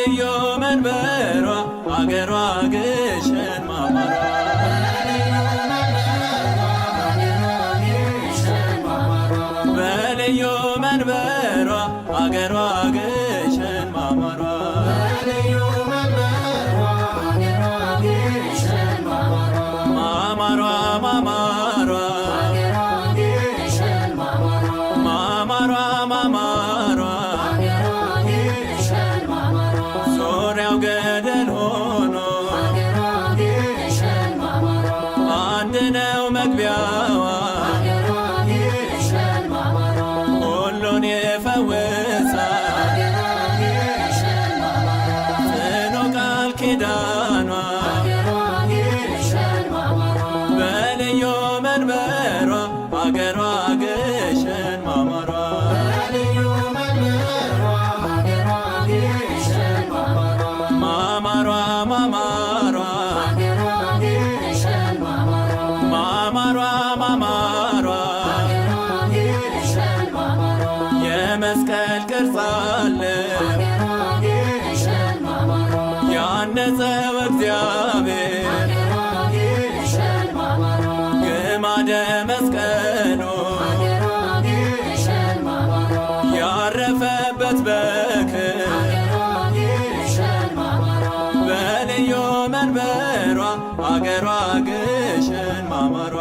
በልዩ መንበሯ አገሯ ግሸን ማማሯ በልዩ መንበሯ አገሯ ግሸን ማማሯ ማማሯ ማማሯ ማማሯ ማማሯ ዙሪያው ገደል ሆኖ አንድ ነው መግቢያዋ ሁሉን የፈወሳል ጽኑ ቃል ኪዳኗ በልዩ መንበሯ አገሯ ግሸን ማማሯ ማማሯ ማማሯ ማማሯ ማማሯ የመስቀል ቅርጽ አለ ያነጸው እግዚአብሔር ግማደ መስቀሉ ያረፈበት በክብር በልዩ መንበሯ አገሯ ግሸን ማማሯ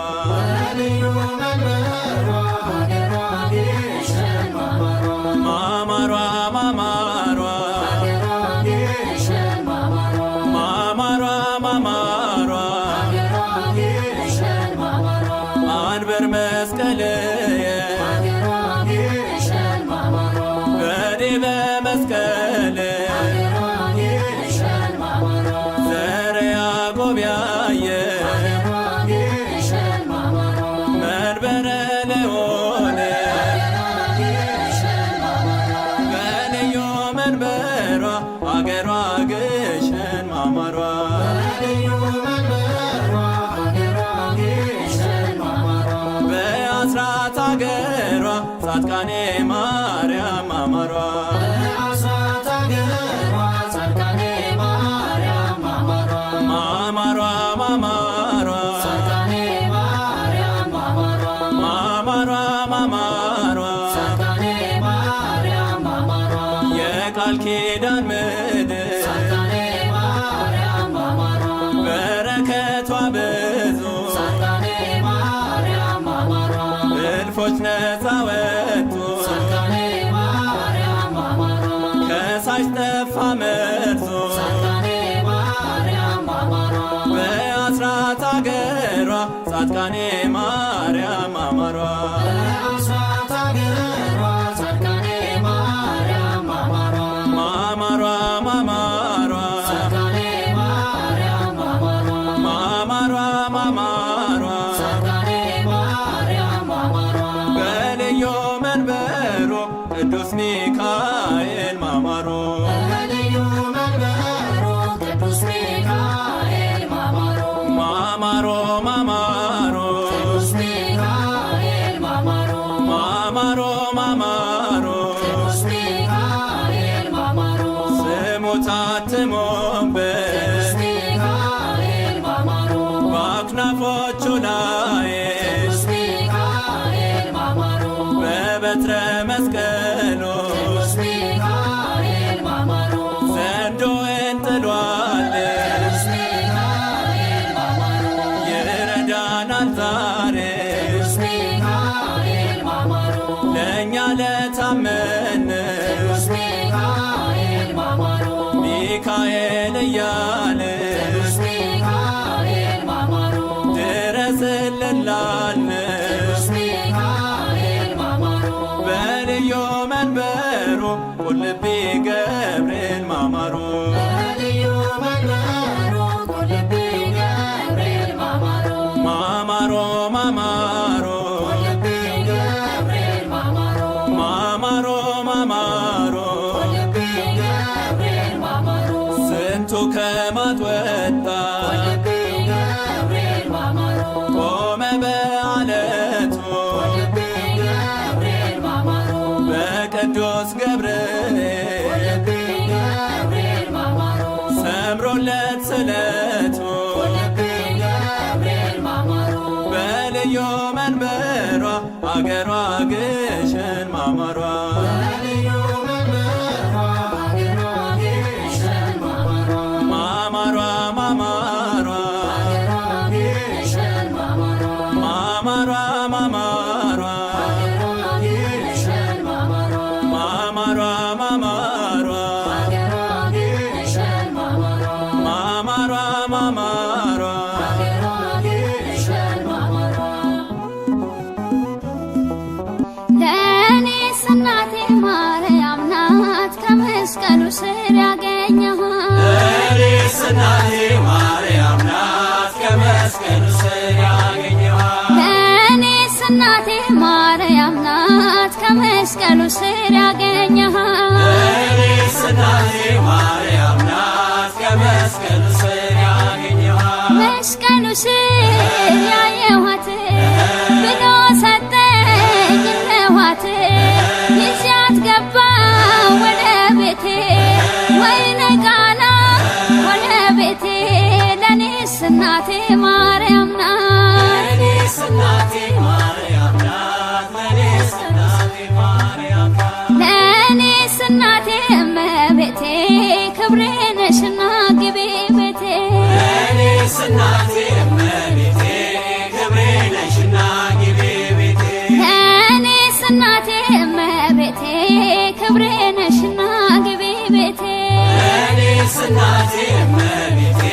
ማማሯ ማማሯ ማማሯ ማማሯ አንበር መስቀልየ በዲበ መስቀል ዘረ ያዕቆብ ያየ መንበረ ልዑል በልዩ መንበሯ አገሯ ግሸን ማማሯ በአስራት አገሯ ጻድቃኔ ማርያም ማማሯ ማማሯ ማማሯ ማማሯ ማማሯ የቃል ኪዳን ምድር በረከቷ ብዙ እልፎች ነፃ ወጡ ከሳሽ ጠፋ መርዞ በአስራት አገሯ ጻድቃኔ ማርያም ማማሯ ማማሯ ማማሯ ማማሯ ማማሯ በልዩ መንበሩ ቅዱስ ሚካኤል ማማሩ ማማሮ ማማሮ ማማሮ ማማሮ ስሙ ታትሞበት በአክናፎቹ ላይ በበትረ መስቀሉ ዘንዶውን ጥሏል ይረዳናል ዛሬ ለእኛ ለታመን ሚካኤል እያለ ድረስልን ላልን በልዩ መንበሩ ቁልቢ ገብርኤል ማማሩ ማማሮ ማማሮ ማማሮ ማማሮ ስንቱ ከማጥ ወጣ ቆመ በዓለቱ በቅዱስ ገብርኤል ባገሯ ግሸን ማማሯ ማማሯ ማማሯ ማማሯ ማማሯ ማማሯ ማማሯ ማማሯ ማማሯ ለእኔስ እናቴ ማርያም ናት ከመስቀሉ ስር ያገኘኋት። ለእኔስ እናቴ ማርያም ናት ከመስቀሉ ስር ያገኘኋት። ለእኔስ እናቴ ማርያም ናት ከመስቀሉ ስር ያገኘኋት። ለእኔስ እናቴ ማርያም ናት ከመስቀሉ ስር ያገኘኋት። መስቀሉ ስር ያየኋት ብሎ ሰጠኝ እነኋት። ይዣት ገባሁ ወደ ቤቴ ወይነ ቃና ወደ ቤቴ። ለእኔስ እናቴ ማርያም ናት። ለእኔስ እናቴ ማርያም ናት። ለእኔስ እናቴ ማርያም ናት። ለእኔስ እናቴ እመቤቴ ክብሬ ነሽና ግቢ ቤቴ። ለእኔስ እናቴ እመቤቴ ክብሬ ነሽና ግቢ ቤቴ። ለእኔስ እናቴ እመቤቴ ክብሬ ነሽና ግቢ ቤቴ። ለእኔስ እናቴ እመቤቴ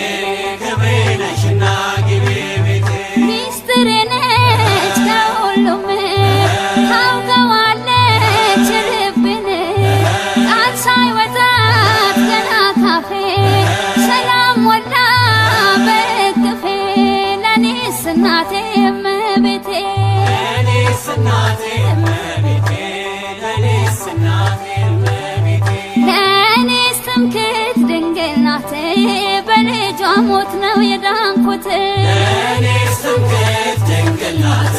ክብሬ ነሽና ግቢ ቤቴ። ሚስጥሬ ነች ከሁሉም ታውቀዋለች ልቤን ቃል ሳይወጣት ገና ካፌ ሰላም ሞላ በእቅፌ። ለእኔስ እናቴ እመቤቴ ለእኔስ እናቴ እመቤቴ ለእኔስ እናቴ እመቤቴ። ለእኔስ ትምክህት ድንግል ናት በልጇ ሞት ነው የዳንኩት። ለእኔስ ትምክህት ድንግል ናት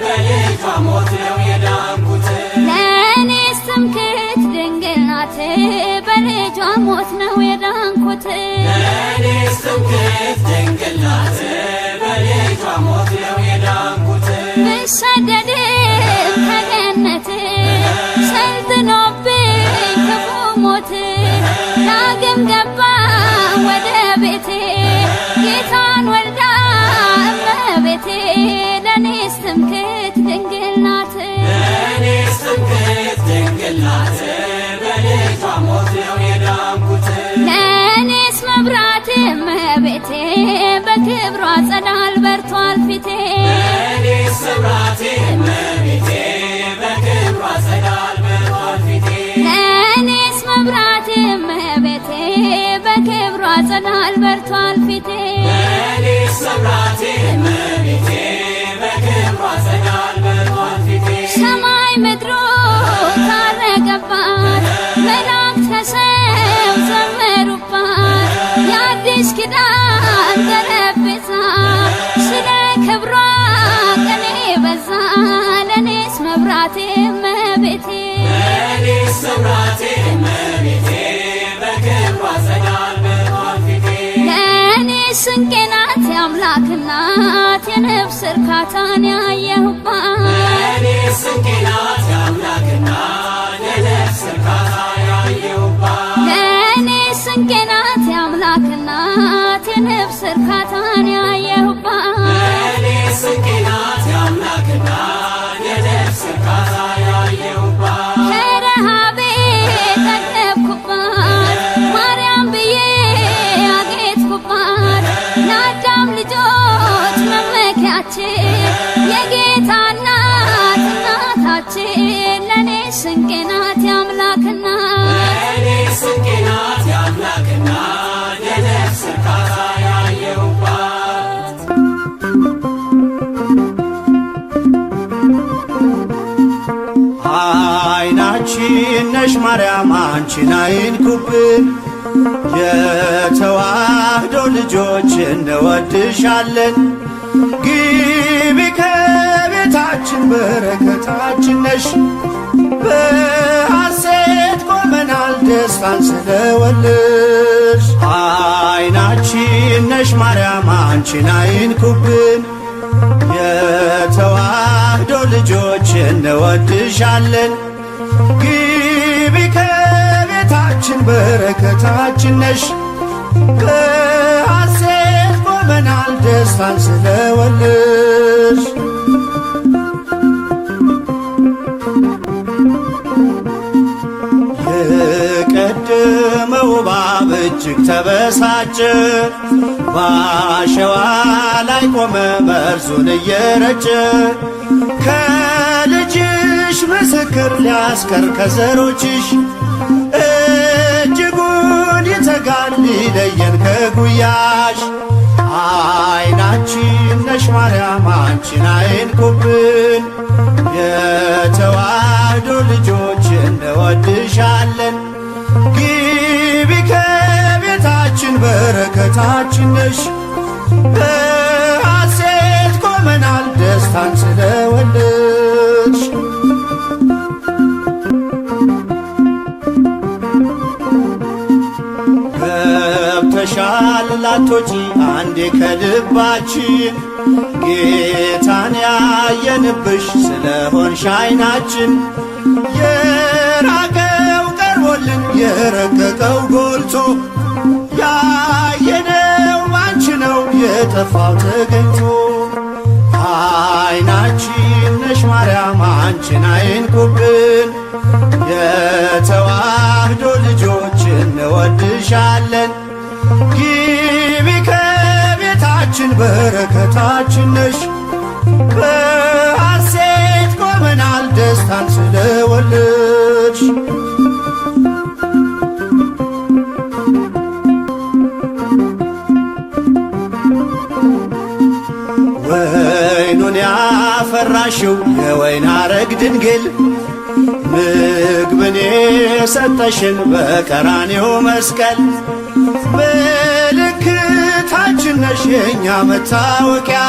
በልጇ ሞት ነው የዳንኩት። ለእኔስ ትምክህት ድንግል ናት በልጇ ሞት ነው የዳንኩት። ለእኔስ ትምክህት ድንግል ናት በልጇ ሞት ነው የዳንኩት። ብሰደድም ከገነት ሰልጥኖብኝ ክፉ ሞት ዳግም ገባ ወደ ቤቴ ጌታን ወልዳ እመቤቴ። ለእኔስ ትምክህት ድንግል ናት። ለእኔስ ትምክህት ድንግል ናት በልጇ ሞት ነው የዳንኩት። ለእኔስ መብራት እመቤቴ በክብሯ ጸዳል በርቷል ፊቴ። ለእኔስ መብራቴ እመቤቴ በክብሯ ጸዳል በርቷል ፊቴ። ለእኔስ መብራት እመቤቴ በክብሯ ጸዳል በርቷል ፊቴ። ለእኔስ መብራቴ እመቤቴ በክብሯ ጸዳል በርቷል ፊቴ። ሰማይ ምድሩ ታረቀባት መላእክት ከሰው ዘመሩባት። የአዲስ ኪዳን ጠረጴዛ ስለ ክብሯ ቀኔ በዛ። ለእኔስ መብራቴ እመቤቴ ለእኔስ መብራቴ እመቤቴ በክብሯ ጸዳል በርቷል ፊቴ። ለእኔስ ስንቄ ናት የአምላክ እናት የነፍስ እርካታን ያየሁባት። ለእኔስ ስንቄ ናት የአምላክ እናት የነፍስ እርካታ ያየሁባት። ለእኔስ ስንቄ ናት የአምላክ እናት የነፍስ እርካታን ያየሁባት። ለእኔስ ስንቄ ናት የአምላክ እናት የነፍስ እርካታ ያየሁባት። ከረሃቤ ጠገብኩባት ማርያም ብዬ አጌጥኩባት። ለአዳም ልጆች መመኪያችን የጌታ እናት እናታችን። ለእኔስ ስንቄ ናት የአምላክ እናት። ለእኔስ ስንቄ ናት የአምላክ እናት የነፍስ እርካታ ያየሁባት። አይናችን ነሽ ማርያም አንቺን አይንኩብን፣ የተዋህዶ ልጆች እንወድሻለን። ግቢ ከቤታችን በረከታችን ነሽ፣ በሐሴት ቆመናል ደስታን ስለወለድሽ። አይናችን ነሽ ማርያም አንቺን አይንኩብን፣ የተዋህዶ ልጆች እንወድሻለን። ግቢ ከቤታችን በረከታችን ነሽ። በሐሴት ቆመናል ደስታን ስለወለድሽ። የቀደመው እባብ እጅግ ተበሳጨ፣ በአሸዋ ላይ ቆመ መርዙን እየረጨ። ከልጅሽ ምስክር ሊያስቀር ከዘሮችሽ፣ እጅጉን ይተጋል ሊለየን ከጉያሽ። አይናችን ነሽ ማርያም አንቺን አይንኩብን፣ የተዋህዶ ልጆች እንወድሻለን። ግቢ ከቤታችን በረከታችን ነሽ። በሐሴት ቆመናል ደስታን ስለወለድሽ። ገብተሻል ላትወጪ አንዴ ከልባችን፣ ጌታን ያየንብሽ ስለሆንሽ አይናችን። የራቀው ቀርቦልን የረቀቀው ጎልቶ፣ ያየነው ባንቺ ነው የጠፋው ተገኝቶ። አይናችን ነሽ ማርያም አንቺን አይንኩብን፣ የተዋህዶ ልጆች እንወድሻለን። ግቢ ከቤታችን በረከታችን ነሽ። በሐሴት ቆመናል ደስታን ስለወለድሽ። ወይኑን ያፈራሽው የወይን አረግ ድንግል፣ ምግብን የሰጠሽን በቀራኔው መስቀል። ምልክታችን ነሽ የእኛ መታወቂያ፣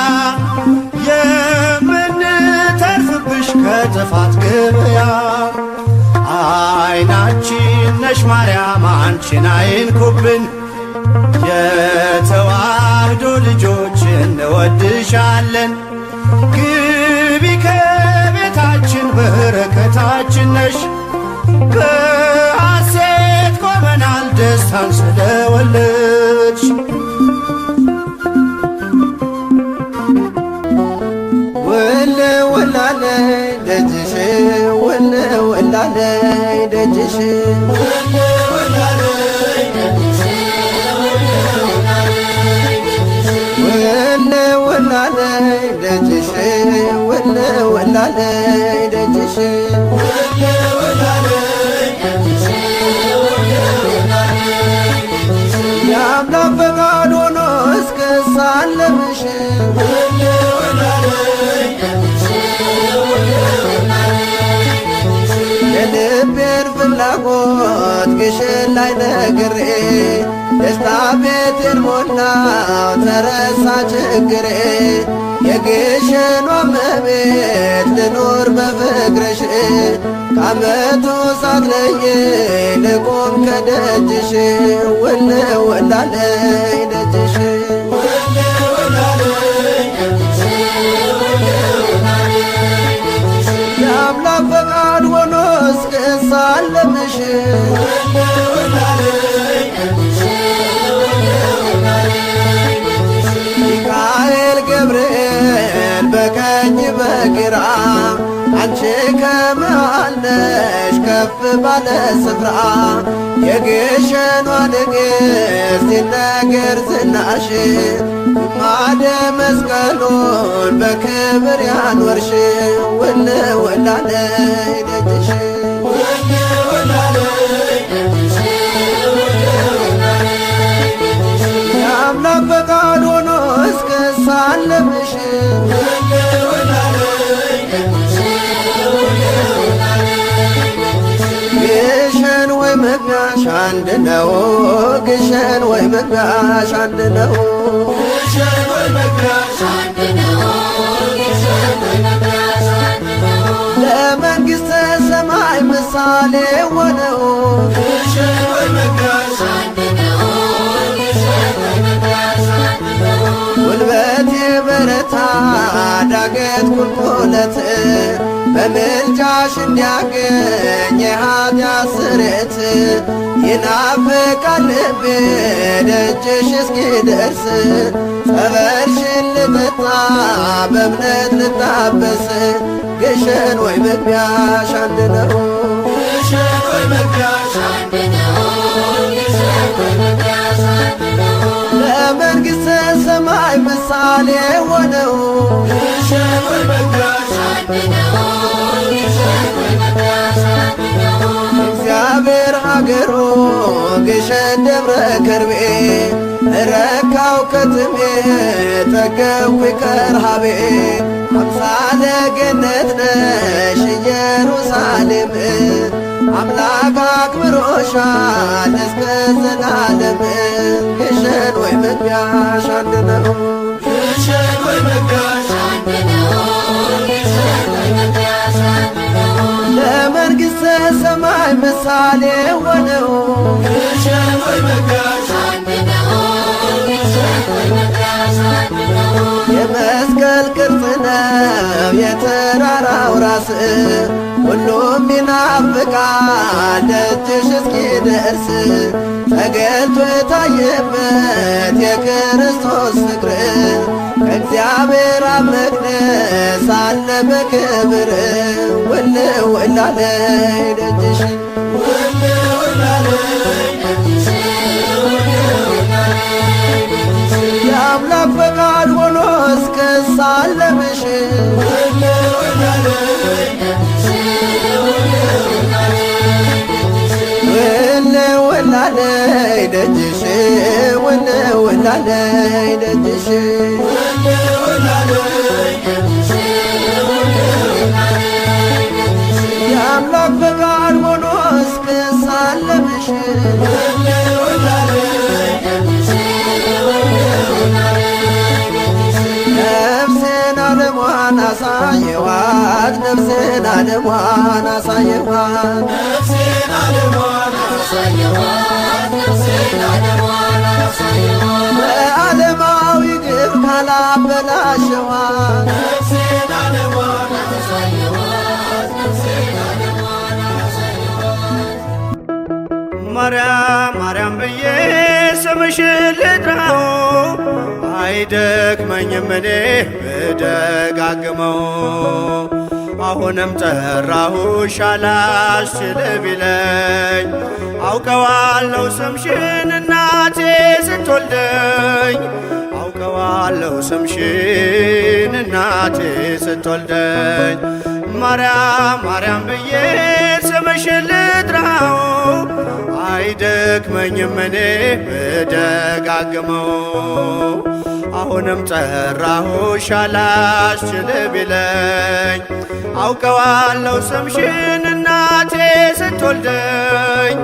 የምንተርፍብሽ ከጥፋት ገበያ። አይናችን ነሽ ማርያም አንቺን አይንኩብን፣ የተዋህዶ ልጆች እንወድሻለን። ግቢ ከቤታችን በረከታችን ነሽ። በሐሴት ቆመናል ደስታን ስለወለድሽ። ወለ ወላለይ ደጅሽ ወለ ወላለይ ደጅሽ ወለ ወላለይ ደጅሽ ወለ ወላለይ ደጅሽ የአምላክ ፈቃድ ሆኖ እስክሳለምሽ የልቤን ፍላጎት ግሽን ላይ ነግሬ፣ ደስታ ቤቴን ሞላው ተረሳ ችግሬ። የግሽኗ እመቤት ልኖር በፍቅርሽ፣ ከዓመቱ ሳትለይ ልቁም ከደጅሽ። ውል ውላለይ ደጅሽ የአምላክ ፈቃድ ሆኖ እስክሳለምሽ ሚካኤል ገብርኤል በቀኝ በግራ፣ አንቺ ከመሃል ነሽ ከፍ ባለ ስፍራ። የግሸኗ ንግሥት ይነገር ዝናሽ፣ ግማደ መስቀሉን በክብር ያኖርሽ። ውል ውላለይ ደጅሽ የአምላክ ፈቃድ ሆኖ እስክሳለምሽ ግሸን ወይ መግቢያሽ አንድ ነው፣ ግሸን ወይ መግቢያሽ አንድ ነው። ለመንግሥተ ሰማይ ምሳሌ ሆነው፣ ጉልበቴ በረታ ዳገት ቁልቁለት ስሬት ይናፍቃል ልቤ ደጅሽ እስኪደርስ ጸበልሽን ልጠጣ በእምነት ልታበስ ግሸን ወይ መግቢያሽ አንድ ነው ግሸን ወይ መግቢያሽ አንድ ነው ግሸን ወይ መግቢያሽ አንድ ነው ለመንግሥተ ሰማይ ምሳሌ ሆነው ግሸን ወይ መግቢያሽ አንድ ነው ግሸን ወይ መግቢያሽ አንድ ነው እግዚአብሔር ሀገሩ ግሸን ደብረ ከርቤ ረካው ከትሜ ጠገብኩ ከረሃቤ አምሳለ ገነት ነሽ ኢየሩሳሌም አምላክ አክብሮሻል እስከ ዘላለም ግሸን ወይ መግቢያሽ አንድ ነው ግሸን ወይ መግቢያሽ አንድ ነው ግሸን ወይ መግቢያሽ አንድ ነው ለመንግሥተ ሰማይ ምሳሌ ሆነው ግሸን ወይ መግቢያሽ አንድ ነው ግሸን ወይ መግቢያሽ አንድ ነው የመስቀል ቅርጽ ነው የተራራው ራስ ሁሉም ይናፍቃል ደጅሽ እስኪደርስ ተገልጦ የታየበት የክርስቶስ ፍቅር ከእግዚአብሔር አብ መቅደስ አለ በክብር ውልው እላለይ ደጅሽ ውልው እላለይ ደጅሽ ውልው እላለይ ደጅሽ የአምላክ ፈቃድ ሆኖ እስክሳለምሽ ውልው እላለይ ደጅሽ ውልው እላለይ ደጅሽ ውልው እላለይ ደጅሽ ውልው እላለይ ደጅሽ ውልው እላለይ ደጅሽ ውልው እላለይ ደጅሽ የአምላክ ፈቃድ ሆኖ እስክሳለምሽ ውልው እላለይ ደጅሽ ውልው እላለይ ደጅሽ ነፍሴን ዓለሟን አሳየኋት ነፍሴን ዓለሟን አሳየኋት ነፍሴን ዓለሟን አሳየኋት ነፍሴን ዓለሟን አሳየኋት በዓለማዊ ግብ ካላበላሸኋት ነፍሴን ዓለሟን አሳየኋት ነፍሴን ዓለሟን አሳየኋት ማርያም ማርያም ብዬ ስምሽን ልጥራው አይደክመኝም እኔ ብደጋግመው አሁንም ጠራሁሽ አላስችል ቢለኝ አውቀዋለሁ ስምሽን እናቴ ስትወልደኝ አውቀዋለሁ ስምሽን እናቴ ስትወልደኝ ማርያም ማርያም ብዬ ስምሽን ልጥራው አይደክመኝም እኔ ብደጋግመው አሁንም ጠራሁሽ አላስችል ቢለኝ አውቀዋለሁ ስምሽን እናቴ ስትወልደኝ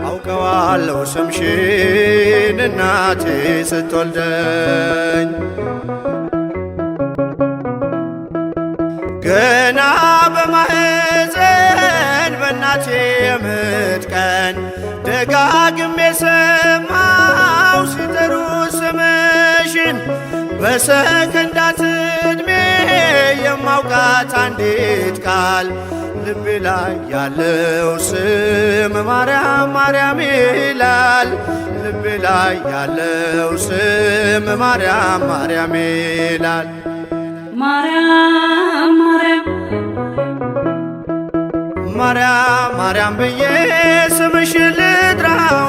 አውቀዋለሁ ስምሽን እናቴ ስትወልደኝ ገና በማህፀን በእናቴ የምጥ ቀን ደጋግሜ ሰማው ሲጠሩ ስምሽን በሰከንዳት ዕድሜ የማውቃት አንዲት ቃል ልቤ ላይ ያለው ስም ማርያም ማርያም ይላል ልቤ ላይ ያለው ስም ማርያም ማርያም ይላል ማርያም ማርያም ማርያም ማርያም ብዬ ስምሽን ልጥራው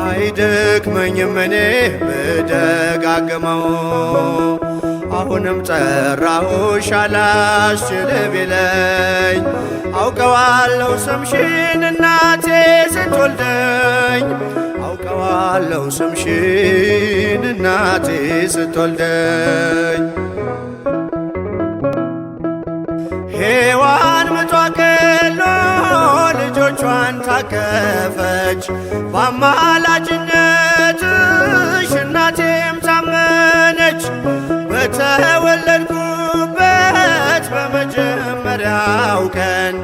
አይደክመኝም እኔ ብደጋግመው አሁንም ጠራሁሽ አላስችል ቢለኝ አውቀዋለሁ ስምሽን እናቴ ስትወልደኝ አውቀዋለሁ ስምሽን እናቴ ስትወልደኝ ሔዋን ምጧ ቀሎ ልጆቿን ታቀፈች በአማላጅነትሽ እናቴም ታመነች በተወለድኩበት በመጀመሪያው ቀን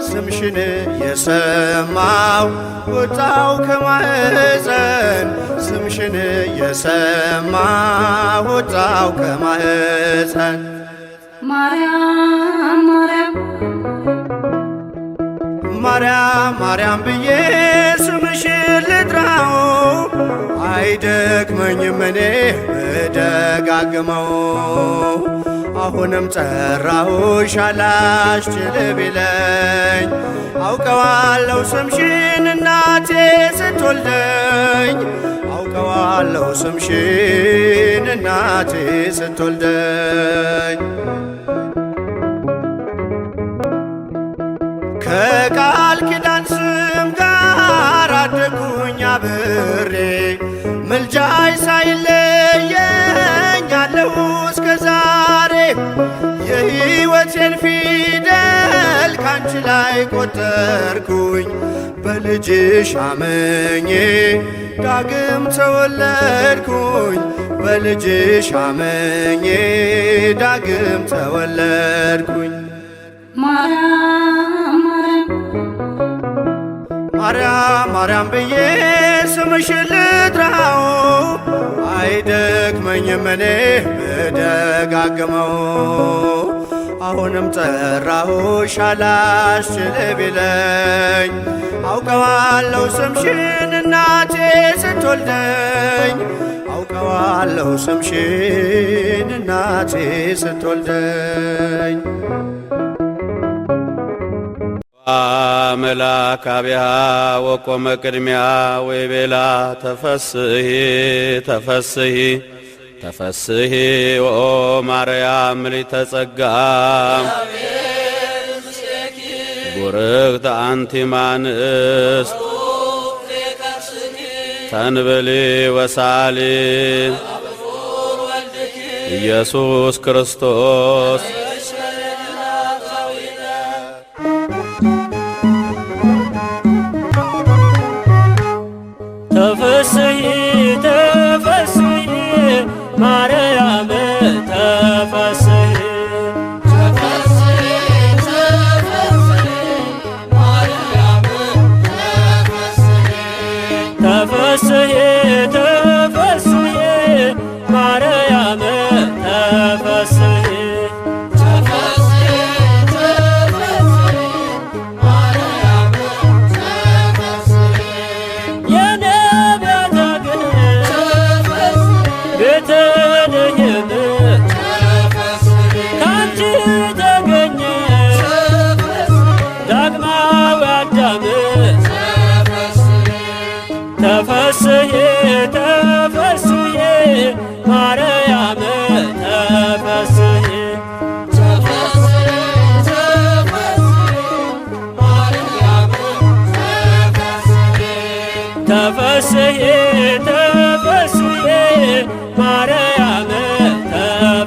ስምሽን የሰማው ወጣው ከማህፀን ስምሽን የሰማው ወጣው ከማህፀን ማርያም ማርያም ማርያም ማርያም ብዬ ስምሽን ልጥራው አይደክመኝም እኔ ብደጋግመው። አሁንም ጠራሁሽ አላስችል ቢለኝ አውቀዋለሁ ስምሽን እናቴ ስትወልደኝ አውቀዋለሁ ስምሽን እናቴ ስትወልደኝ። ከቃል ኪዳን ስም ጋር አደጉኝ አብሬ ምልጃይ ሳይለየኝ አለሁ እስከ ዛሬ። የሕይወቴን ፊደል ካንቺ ላይ ቆጠርኩኝ በልጅሽ አመኜ ዳግም ተወለድኩኝ በልጅሽ አመኜ ዳግም ተወለድኩኝ። ማርያም ማርያም ብዬ ስምሽን ልጥራው አይደክመኝም እኔ ብደጋግመው። አሁንም ጠራሁሽ አላስችል ቢለኝ አውቀዋለሁ ስምሽን እናቴ ስትወልደኝ አውቀዋለሁ ስምሽን እናቴ ስትወልደኝ። መላካቢያ ወቆመ ቅድሚያ ወይቤላ ተፈስሒ ተፈስሒ ተፈስሒ ኦ ማርያም ምልዕተ ጸጋ ቡርክት አንቲ እምአንስት ተንበሊ ወሳሊ ኢየሱስ ክርስቶስ ተፈስሒ ተፈስሒ ማርያም ተፈስሒ ተፈስሒ ተፈስሒ ማርያም ተፈስሒ ተፈስሒ ተፈስሒ ማርያም ተፈስሒ ተፈስሒ ተፈስሒ ማርያም ተፈስሒ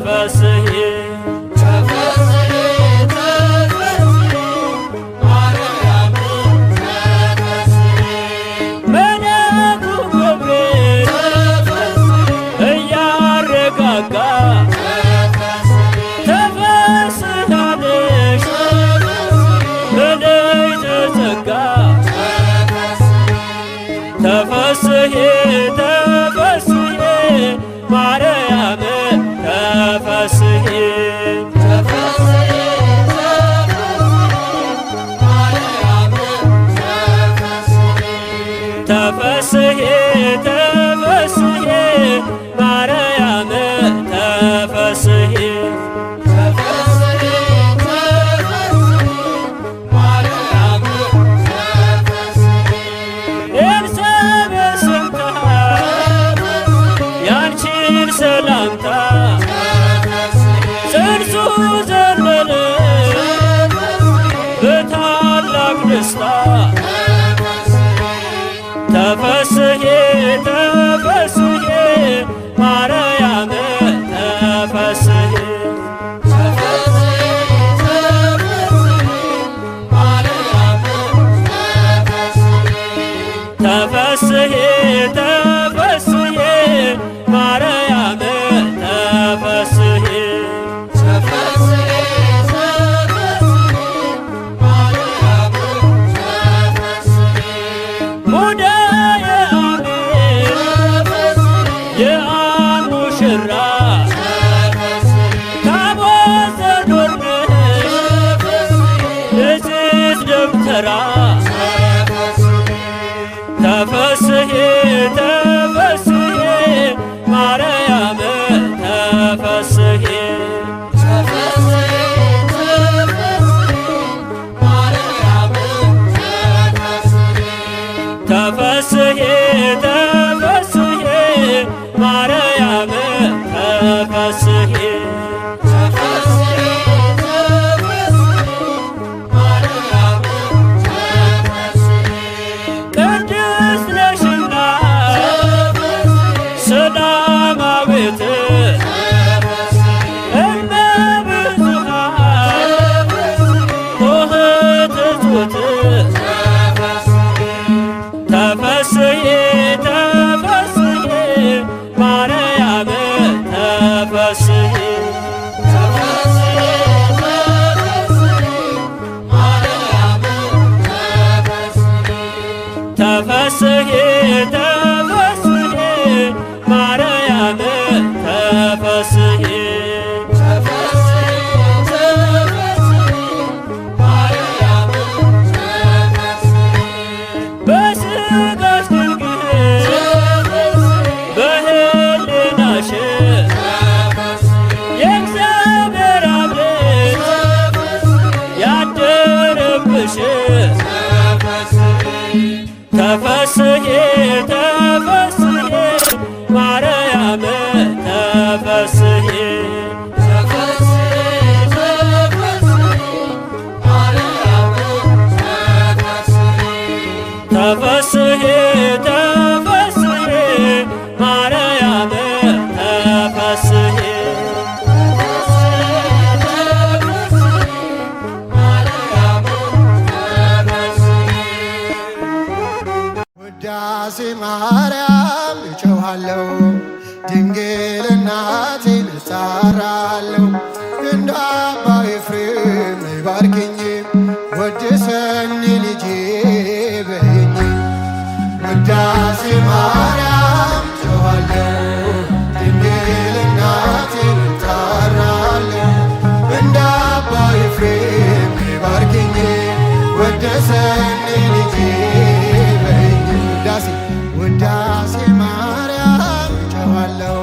ተፈስሒ ተፈስሒ ማርያም ማርያም እጮኻለሁ ድንግል እናቴን እጣራለሁ እንደ አባ ኤፍሬም ነይ ባርኪኝ ወድሰኝ ልጄ በይኝ ውዳሴ ማርያም እጮኻለሁ ድንግል እናቴን እጣራለሁ እንደ አባ ኤፍሬም ነይ ባርኪኝ ወድሰኝ ልጄ በይኝ ውዳሴ ማርያም እጮኻለሁ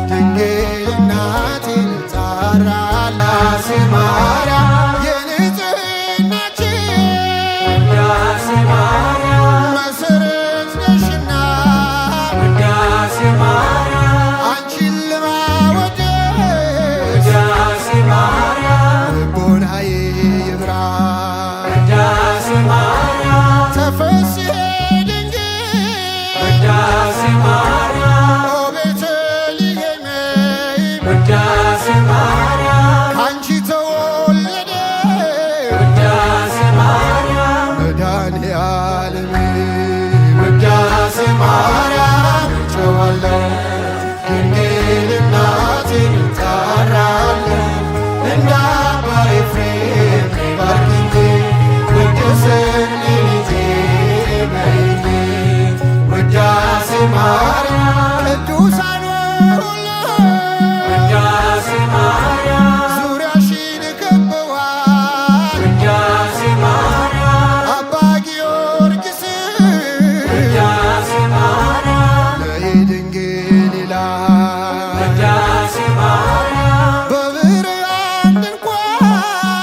ድንግል እናቴን እጣራለሁ ውዳሴ ማርያም የንጽሕናችን ውዳሴ ማርያም መሰረት ነሽና ውዳሴ ማርያም አንቺን ለማወደስ ውዳሴ ማርያም ልቦናዬ ይብራ ውዳሴ ማርያም ተፈሥሒ ውዳሴ ማርያም ኦ ቤተልሔም ውዳሴ ማርያም ካንቺ ተወለደ ውዳሴ ማርያም መድኃኔዓለም ውዳሴ ማርያም እጮኻለሁ ድንግል እናቴን እጣራለሁ እንደ አባ ኤፍሬም ነይ ባርኪኝ ወድሰኝ ልጄ በይኝ ውዳሴ ማርያም ቅዱሳን ሁሉ ውዳሴ ማርያም ዙሪያሽን ከበዋል ውዳሴ ማርያም አባ ጊዮርጊስ ውዳሴ ማርያም ነይ ድንግል ይላል ውዳሴ ማርያም በብርሃን ድንኳን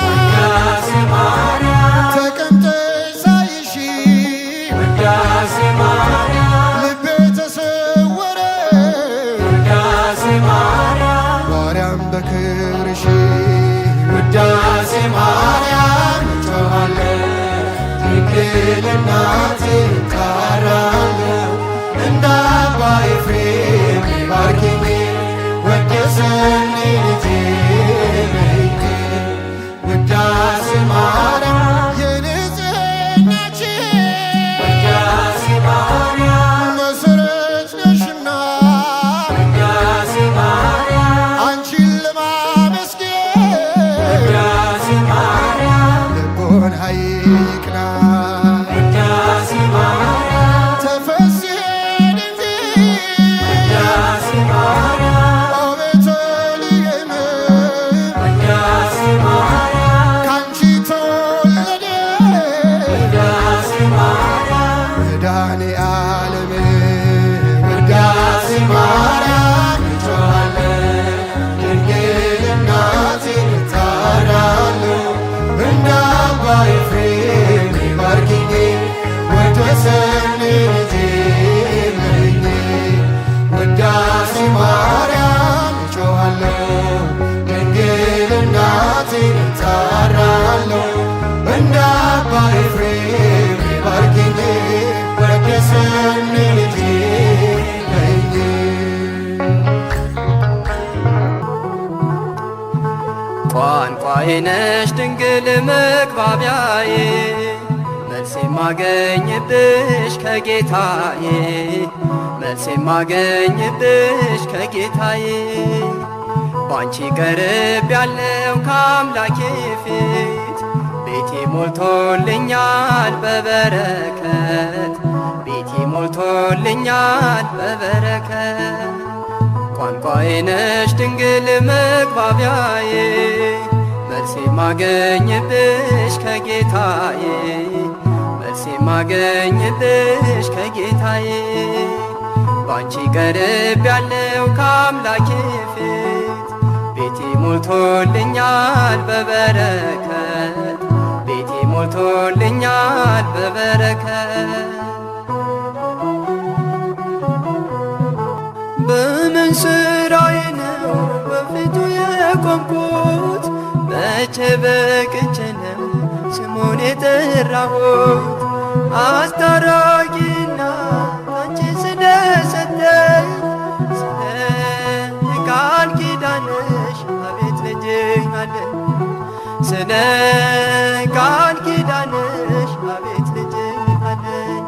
ውዳሴ ማርያም ተቀምጠሽ ሳይሽ ውዳሴ ማርያም ማርያም በክብርሽ ውዳሴ ማርያም እጮኻለሁ ድንግል እናቴን እጣራለሁ እንደ አባ ኤፍሬም ነይ ባርኪኝ ወድሰኝ ልጄ በይኝ ውዳሴ ማርያም የንጽሕናችን ውዳሴ ማርያም መሰረት ነሽና ውዳሴ ማርያም አንቺን ለማመስገን ውዳሴ ማርያም ልቦናዬ ይቅና ውዳሴ ማርያም ተፈሥሒ ውዳሴ ማርያም ኦ ቤተልሔም ውዳሴ ማርያም ካንቺ ተወለደ ውዳሴ ማርያም መድኃኔዓለም ውዳሴ ማርያም እጮኻለሁ ድንግል እናቴን እጣራለሁ እንደ አባ ኤፍሬም ነይ ባርኪኝ ወድሰኝ ልጄ በይኝ ውዳሴ ማርያም እጮኻለሁ ድንግል እናቴን እጣራለሁ እንደ አባ ኤፍሬም ነይ ባርኪኝ ወድሰኝ ልጄ በይኝ ቋንቋዬ ነሽ ድንግል መግባቢያዬ መልስ የማገኝብሽ ከጌታዬ መልስ የማገኝብሽ ከጌታዬ ባንቺ ቀርብ ያለው ከአምላኬ ፊት ቤቴ ሞልቶልኛል በበረከት ቤቴ ሞልቶልኛል በበረከት ቋንቋዬ ነሽ ድንግል መግባቢያዬ መልስ የማገኝብሽ ከጌታዬ መልስ የማገኝብሽ ከጌታዬ ባንቺ ቀርብ ያለው ከአምላኬ ፊት ቤቴ ሞልቶልኛል በበረከት ቤቴ ሞልቶልኛል በበረከት በምን ስራዬ ነው በፊቱ የቆምኩት መቼ በቅቼ ነው ስሙን የጠራሁት አስታራቂና አንቺ ስለሰጠኝ ስለ ቃል ኪዳንሽ አቤት ልጄ አለኝ ስለ ቃል ኪዳንሽ አቤት ልጄ አለኝ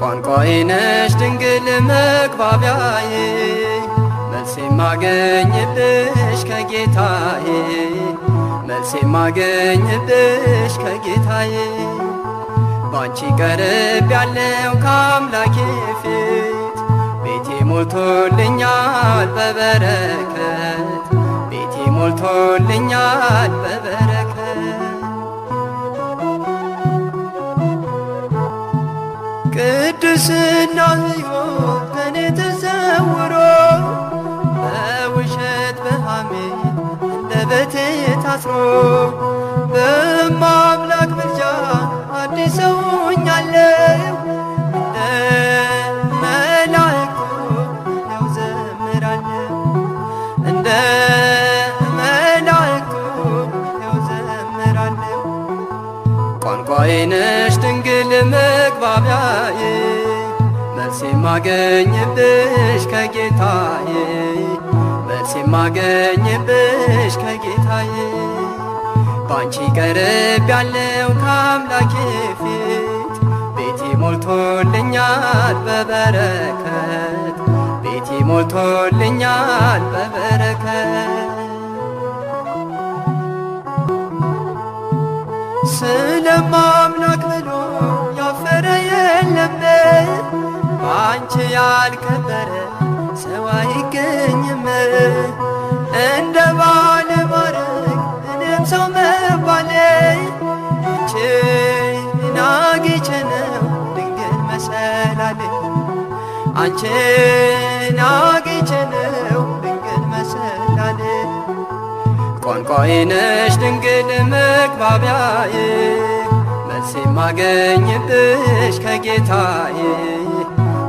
ቋንቋ ቋንቋዬ ነሽ ድንግል መግባቢያዬ መልሴ ማገኝብሽ ከጌታዬ መልሴ ማገኝብሽ ከጌታዬ ባንቺ ቀርብ ያለው ከአምላኬ ፊት ቤቴ ሞልቶልኛል በበረከት ቤቴ ሞልቶልኛል በበረከት ቅድስና ሕይወት ከኔ ተሰውሮ በውሸት በሐሜት አንደበቴ ታስሮ በማምላክ ምልጃ አዲስ ሰው ሆኛለሁ እንደ መላእክቱ ያው ዘምራለሁ እንደ መላእክቱ ያው ዘምራለሁ ቋንቋዬ ነሽ ድንግል መግባቢያዬ መልሴ ማገኝብሽ ከጌታዬ መልሴ ማገኝብሽ ከጌታዬ ባንቺ ቀርብ ያለው ከአምላኬ ፊት ቤቴ ሞልቶልኛል በበረከት ቤቴ ሞልቶልኛል በበረከት ስለማምላክ ብሎ ያፈረ የለም ባንቺ ያልከበረ ሰው አይገኝም እንደ ባለ ማረግ እኔም ሰው መባሌ አንቺን አግኝቼ ነው ድንግል መሰላሌ አንቺን አግኝቼ ነው ድንግል መሰላሌ ቋንቋዬ ነሽ ድንግል መግባቢያዬ መልሴ ማገኝብሽ ከጌታዬ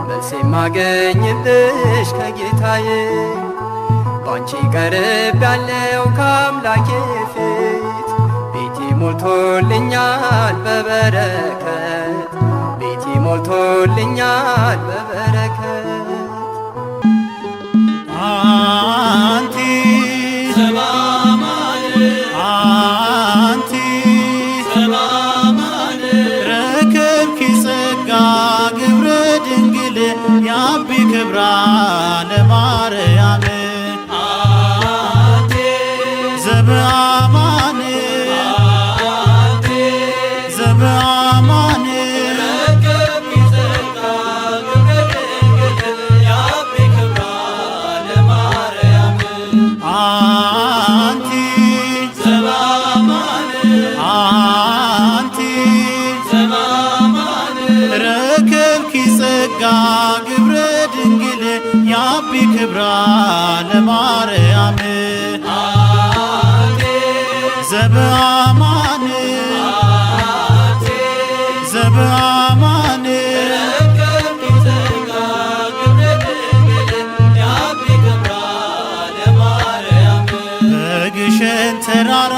መልሴ ማገኝብሽ ከጌታዬ ባንቺ ቀርብ ያለው ከአምላኬ ፊት ቤቴ ሞልቶልኛል በበረከት ቤቴ ሞልቶልኛል በበረከት አንቲ አንቲ ረከብኪ ጸጋ ግብረ ድንግል ያቢ ክብራ ለማርያም ዘበአማን ዘበአማን አንቲ አንቲ ረከብኪ ጸጋ ግብረ ድንግል ያቢ ክብራ ለማርያም ዘበአማን ዘበአማን በግሸን ተራራ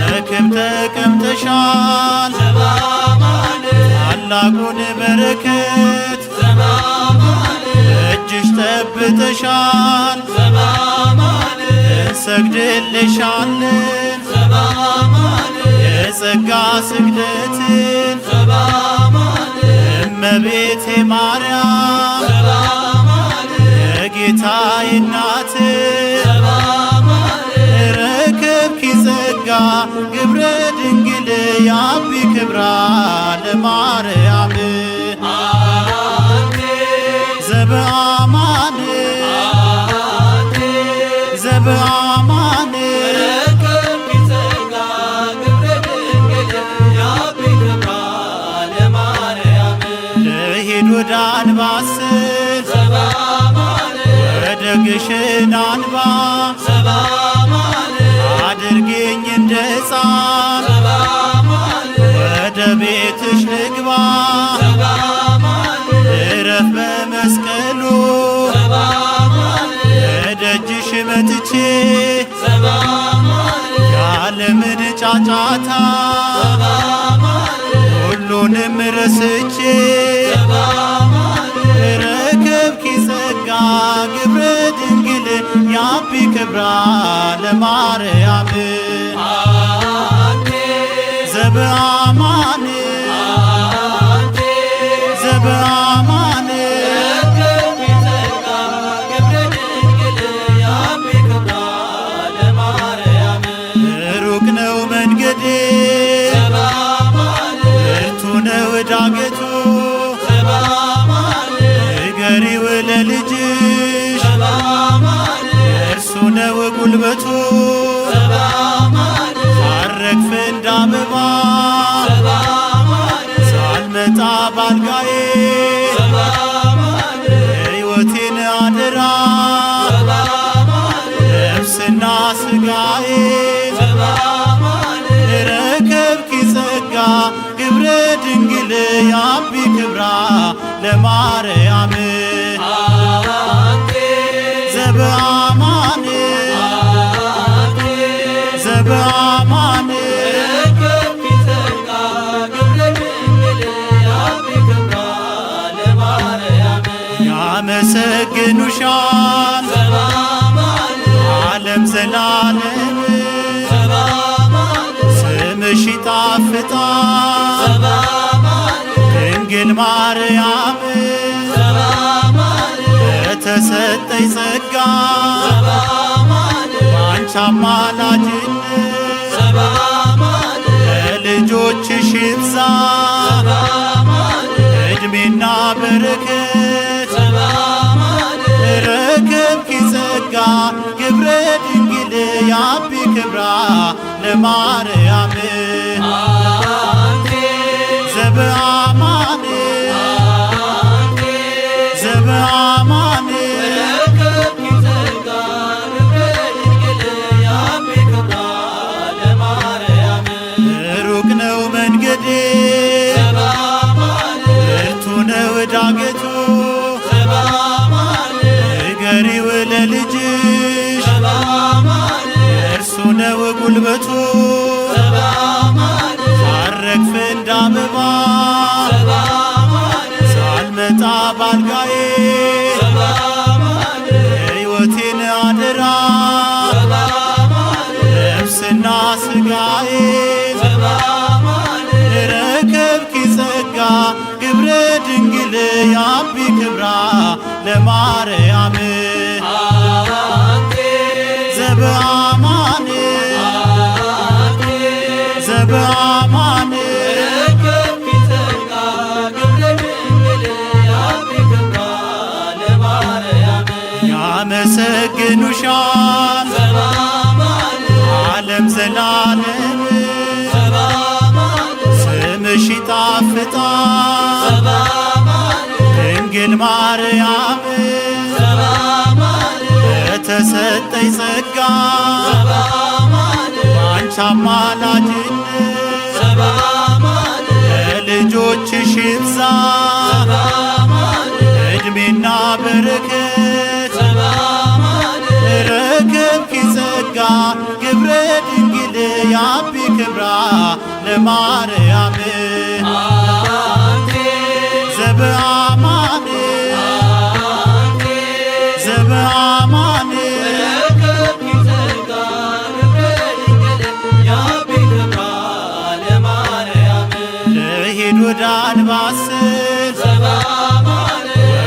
በክብ ተቀምጠሻል ታላቁን በረከት እጅሽ ጠብተሻል እንሰግድልሻለን የጸጋ ስግደትን እመቤቴ ማርያም የጌታዬ እናት ረከብኪ ጸጋ ግብረ ድንግል ያቢ ክብራ ለማርያም ዘበአማን ዘበአማን ልሂድ ወደ አንባስል ወደ ግሽን አንባ አድርጌኝ እንደ ሕፃን ወደ ቤትሽ ልግባ እረፍ በመስቀሉ እደጅሽ መጥቼ ያለምን ጫጫታ ሁሉንም ረስቼ ረከብኪ ጸጋ ግብረ ድንግል ያቢ ክብራ ለማርያም ዘበአማን ለማርያም ዘበአማን ዘበአማን ያመሰግኑሻል ዓለም ዘላለም ስምሽ ይጣፍጣል ድንግል ማርያም በተሰጠኝ ጸጋ ባንቺ አማላጅነት ለልጆችሽ ይብዛ ዕድሜና በረከት ረከብኪ ጸጋ ግብረ ድንግል ያቢ ክብራ ለማርያም ዘበአማን ዘበአማን ሩቅ ነው መንገዴ ብርቱ ነው ዳገቱ ንገሪው ለልጅሽ እርሱ ነው ጉልበቱ ሳረግፍ እንደ አበባ ሳልመጣ ባልጋዬ ሕይወቴን አደራ ነፍስና ሥጋዬ ረከብኪ ጸጋ ግብረ ድንግል ያቢ ክብራ ለማርያም ዘበአማን ዘበአማን ያመሰግኑሻል ዓለም ዘላለም ስምሽ ይጣፍጣል ድንግል ማርያም በተሰጠኝ ጸጋ ባንቺ አማላጅነት ለልጆችሽ ይብዛ ዕድሜና በረከት ረከብኪ ጸጋ ግብረ ድንግል ያቢ ክብራ ለማርያም ዘበአማን ዘበአማን ልሂድ ወደ አንባስል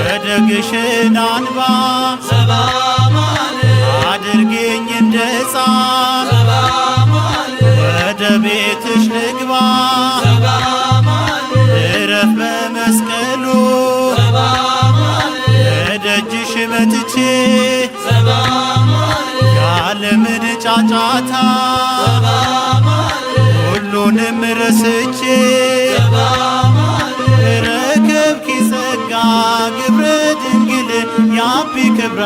ወደ ግሽን አንባ አድርጌኝ እንደ ሕፃን ወደ ቤትሽ ልግባ እረፍ በመስቀሉ እደጅሽ መጥቼ ያለምን ጫጫታ ሁሉንም ረስቼ ረከብኪ ጸጋ ግብረ ድንግል ያቢ ክብራ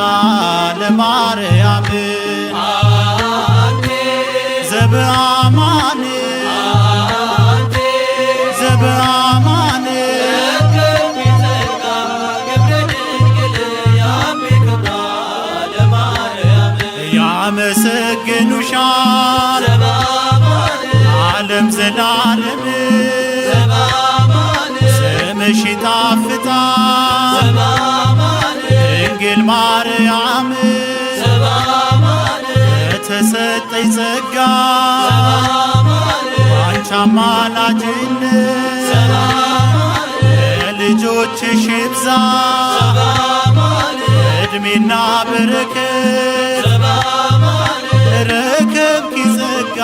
ለማርያም ዘበአማን ዘበአማን ያመሰግኑሻል ዓለም ዘላለም ስምሽ ይጣፍጣል ድንግል ማርያም በተሰጠኝ ጸጋ ባንቺ አማላጅነት ለልጆችሽ ይብዛ ዕድሜና በረከት ረከብኪ ጸጋ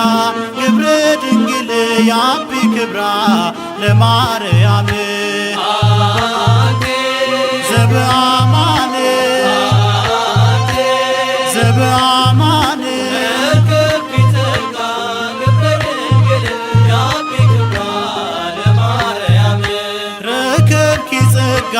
ግብረ ድንግል ያቢ ክብራ ለማርያም ዘበአማን ዘበአማን ረከብኪ ጸጋ